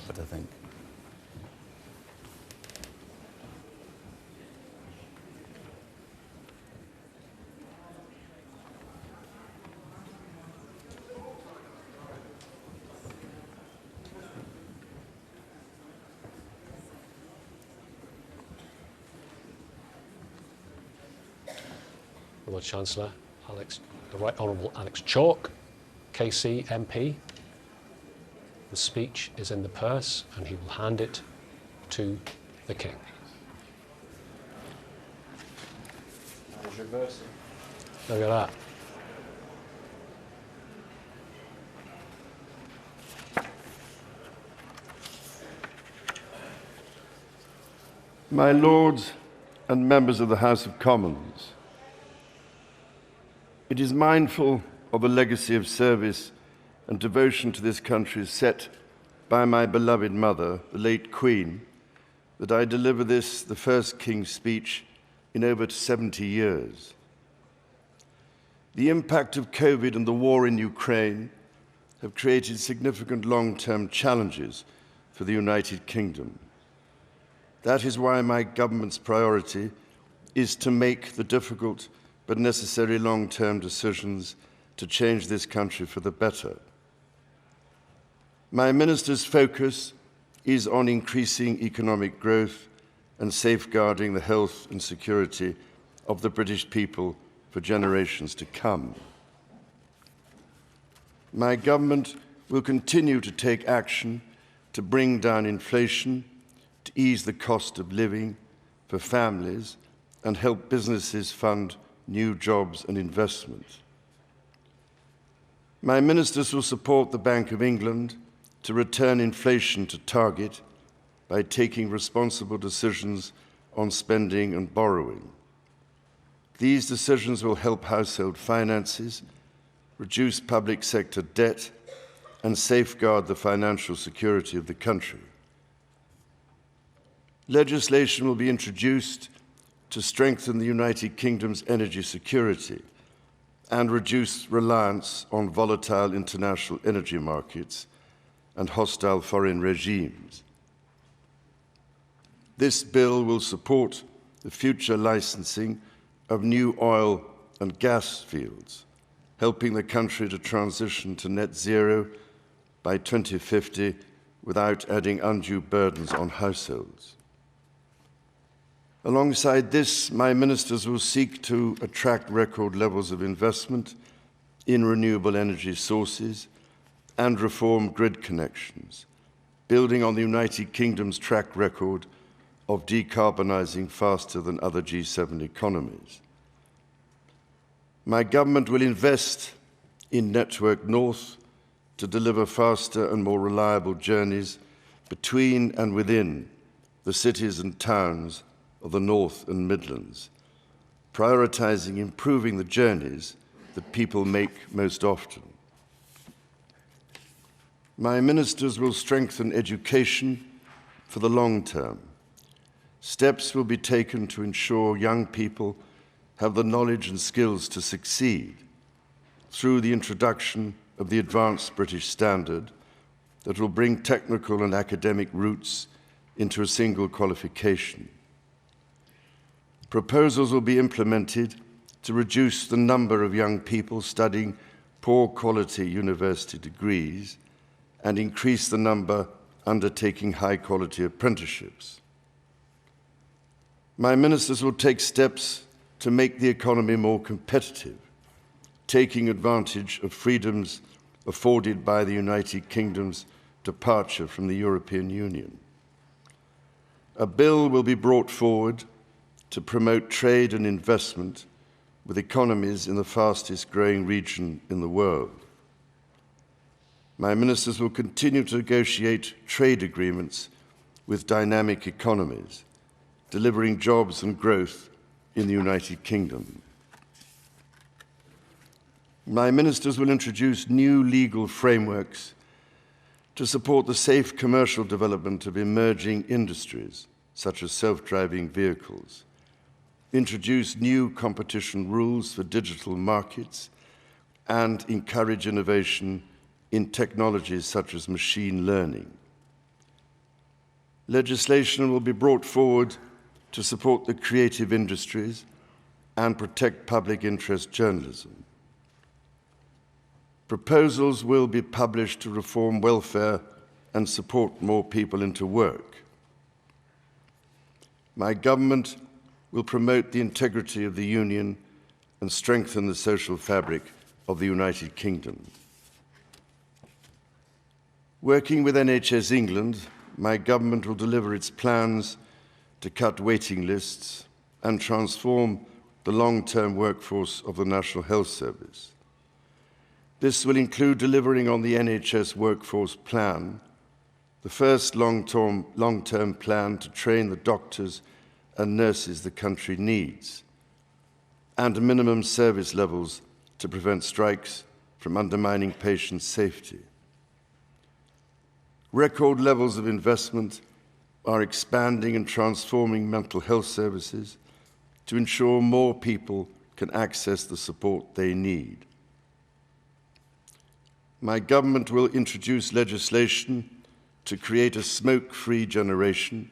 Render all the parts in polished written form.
but I think. Lord Chancellor, the Right Honourable Alex Chalk, KC MP. The speech is in the purse and he will hand it to the King. Look at that. My Lords and members of the House of Commons, it is mindful of a legacy of service and devotion to this country set by my beloved mother, the late Queen, that I deliver this, the first King's speech in over 70 years. The impact of COVID and the war in Ukraine have created significant long-term challenges for the United Kingdom. That is why my government's priority is to make the difficult but necessary long-term decisions to change this country for the better. My minister's focus is on increasing economic growth and safeguarding the health and security of the British people for generations to come. My government will continue to take action to bring down inflation, to ease the cost of living for families, and help businesses fund new jobs and investment. My ministers will support the Bank of England to return inflation to target by taking responsible decisions on spending and borrowing. These decisions will help household finances, reduce public sector debt, and safeguard the financial security of the country. Legislation will be introduced to strengthen the United Kingdom's energy security and reduce reliance on volatile international energy markets and hostile foreign regimes. This bill will support the future licensing of new oil and gas fields, helping the country to transition to net zero by 2050 without adding undue burdens on households. Alongside this, my ministers will seek to attract record levels of investment in renewable energy sources and reform grid connections, building on the United Kingdom's track record of decarbonising faster than other G7 economies. My government will invest in Network North to deliver faster and more reliable journeys between and within the cities and towns of the North and Midlands, prioritising improving the journeys that people make most often. My ministers will strengthen education for the long term. Steps will be taken to ensure young people have the knowledge and skills to succeed through the introduction of the Advanced British Standard that will bring technical and academic routes into a single qualification. Proposals will be implemented to reduce the number of young people studying poor quality university degrees and increase the number undertaking high quality apprenticeships. My ministers will take steps to make the economy more competitive, taking advantage of freedoms afforded by the United Kingdom's departure from the European Union. A bill will be brought forward to promote trade and investment with economies in the fastest growing region in the world. My ministers will continue to negotiate trade agreements with dynamic economies, delivering jobs and growth in the United Kingdom. My ministers will introduce new legal frameworks to support the safe commercial development of emerging industries, such as self-driving vehicles, introduce new competition rules for digital markets, and encourage innovation in technologies such as machine learning. Legislation will be brought forward to support the creative industries and protect public interest journalism. Proposals will be published to reform welfare and support more people into work. My government will promote the integrity of the Union and strengthen the social fabric of the United Kingdom. Working with NHS England, my government will deliver its plans to cut waiting lists and transform the long-term workforce of the National Health Service. This will include delivering on the NHS Workforce Plan, the first long-term plan to train the doctors and nurses the country needs, and minimum service levels to prevent strikes from undermining patient safety. Record levels of investment are expanding and transforming mental health services to ensure more people can access the support they need. My government will introduce legislation to create a smoke-free generation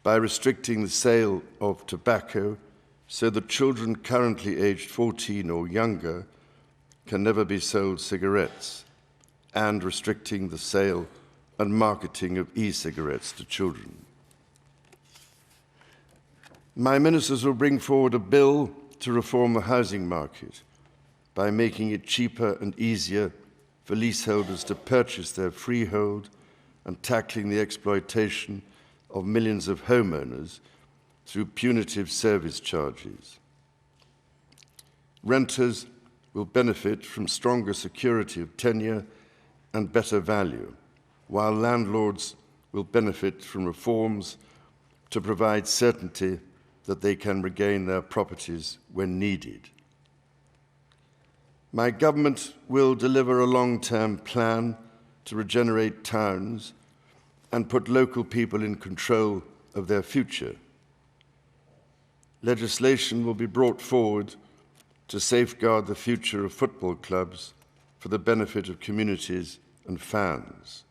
by restricting the sale of tobacco so that children currently aged 14 or younger can never be sold cigarettes, and restricting the sale and marketing of e-cigarettes to children. My ministers will bring forward a bill to reform the housing market by making it cheaper and easier for leaseholders to purchase their freehold and tackling the exploitation of millions of homeowners through punitive service charges. Renters will benefit from stronger security of tenure and better value, while landlords will benefit from reforms to provide certainty that they can regain their properties when needed. My government will deliver a long-term plan to regenerate towns and put local people in control of their future. Legislation will be brought forward to safeguard the future of football clubs for the benefit of communities and fans.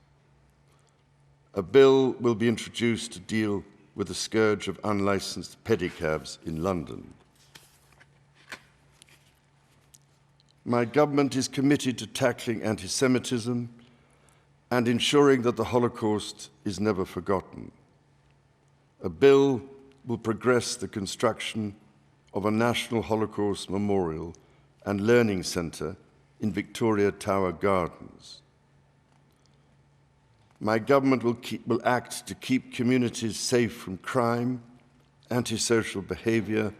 A bill will be introduced to deal with the scourge of unlicensed pedicabs in London. My government is committed to tackling anti-Semitism and ensuring that the Holocaust is never forgotten. A bill will progress the construction of a National Holocaust Memorial and Learning Centre in Victoria Tower Gardens. My government will act to keep communities safe from crime, antisocial behaviour,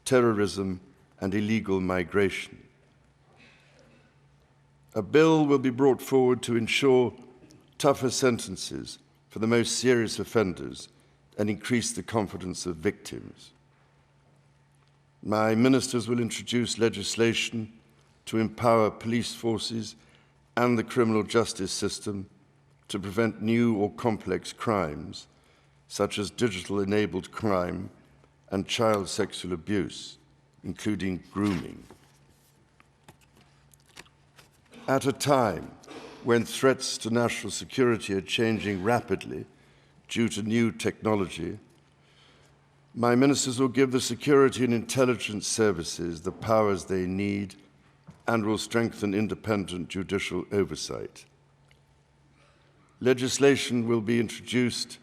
terrorism, and illegal migration. A bill will be brought forward to ensure tougher sentences for the most serious offenders and increase the confidence of victims. My ministers will introduce legislation to empower police forces and the criminal justice system to prevent new or complex crimes, such as digital-enabled crime and child sexual abuse, including grooming. At a time when threats to national security are changing rapidly due to new technology, my ministers will give the security and intelligence services the powers they need and will strengthen independent judicial oversight. Legislation will be introduced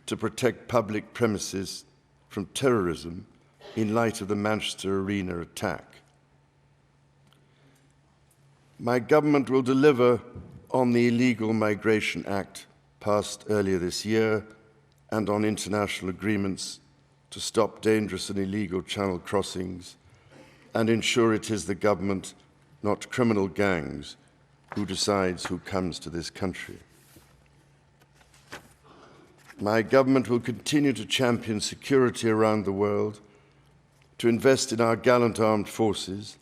to protect public premises from terrorism in light of the Manchester Arena attack. My government will deliver on the Illegal Migration Act passed earlier this year and on international agreements to stop dangerous and illegal channel crossings and ensure it is the government, not criminal gangs, who decides who comes to this country. My government will continue to champion security around the world, to invest in our gallant armed forces,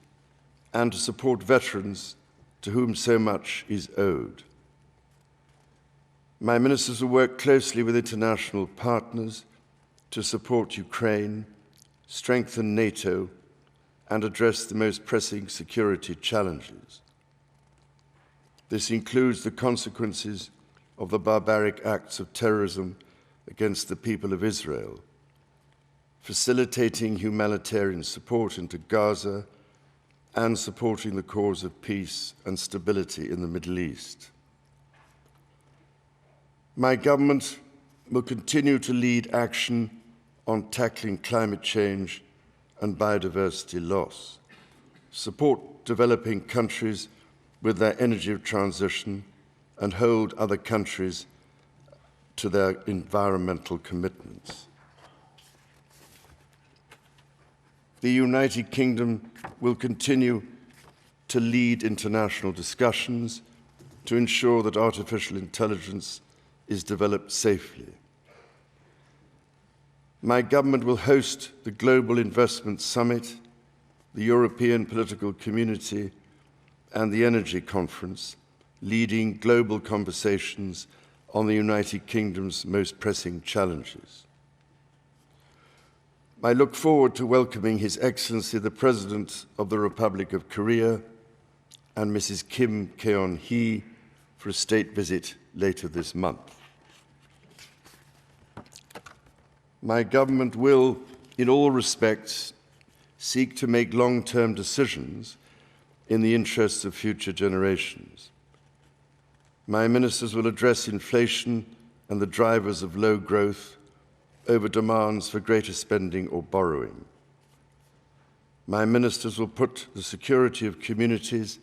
and to support veterans to whom so much is owed. My ministers will work closely with international partners to support Ukraine, strengthen NATO, and address the most pressing security challenges. This includes the consequences of the barbaric acts of terrorism against the people of Israel, facilitating humanitarian support into Gaza, and supporting the cause of peace and stability in the Middle East. My government will continue to lead action on tackling climate change and biodiversity loss, support developing countries with their energy transition, and hold other countries to their environmental commitments. The United Kingdom will continue to lead international discussions to ensure that artificial intelligence is developed safely. My government will host the Global Investment Summit, the European Political Community, and the Energy Conference, leading global conversations on the United Kingdom's most pressing challenges. I look forward to welcoming His Excellency the President of the Republic of Korea and Mrs. Kim Keon-hee for a state visit later this month. My government will, in all respects, seek to make long-term decisions in the interests of future generations. My ministers will address inflation and the drivers of low growth over demands for greater spending or borrowing. My ministers will put the security of communities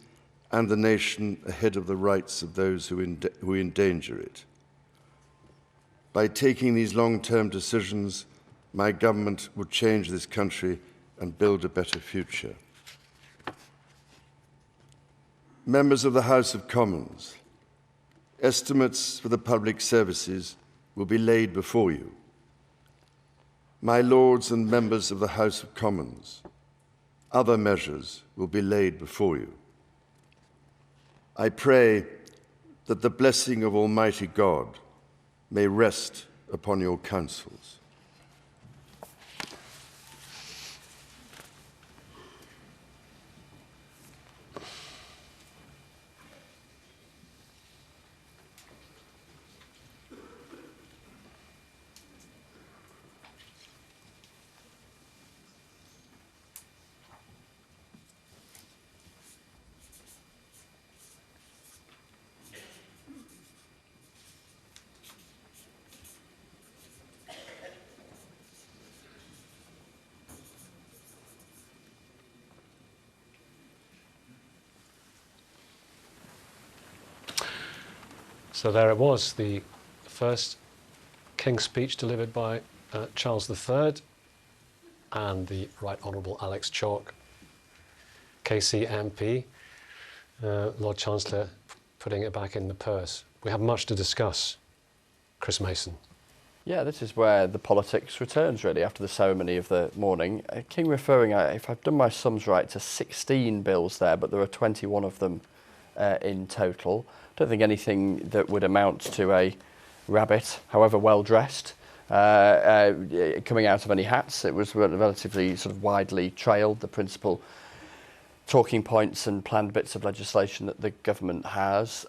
and the nation ahead of the rights of those who endanger it. By taking these long-term decisions, my government will change this country and build a better future. Members of the House of Commons, estimates for the public services will be laid before you. My Lords and members of the House of Commons, other measures will be laid before you. I pray that the blessing of Almighty God may rest upon your counsels. So there it was, the first King's speech delivered by Charles III and the Right Honourable Alex Chalk, KC MP, Lord Chancellor putting it back in the purse. We have much to discuss. Chris Mason. Yeah, this is where the politics returns, really, after the ceremony of the morning. King referring, if I've done my sums right, to 16 bills there, but there are 21 of them in total. I don't think anything that would amount to a rabbit, however well dressed, coming out of any hats. It was relatively sort of widely trailed, the principal talking points and planned bits of legislation that the government has.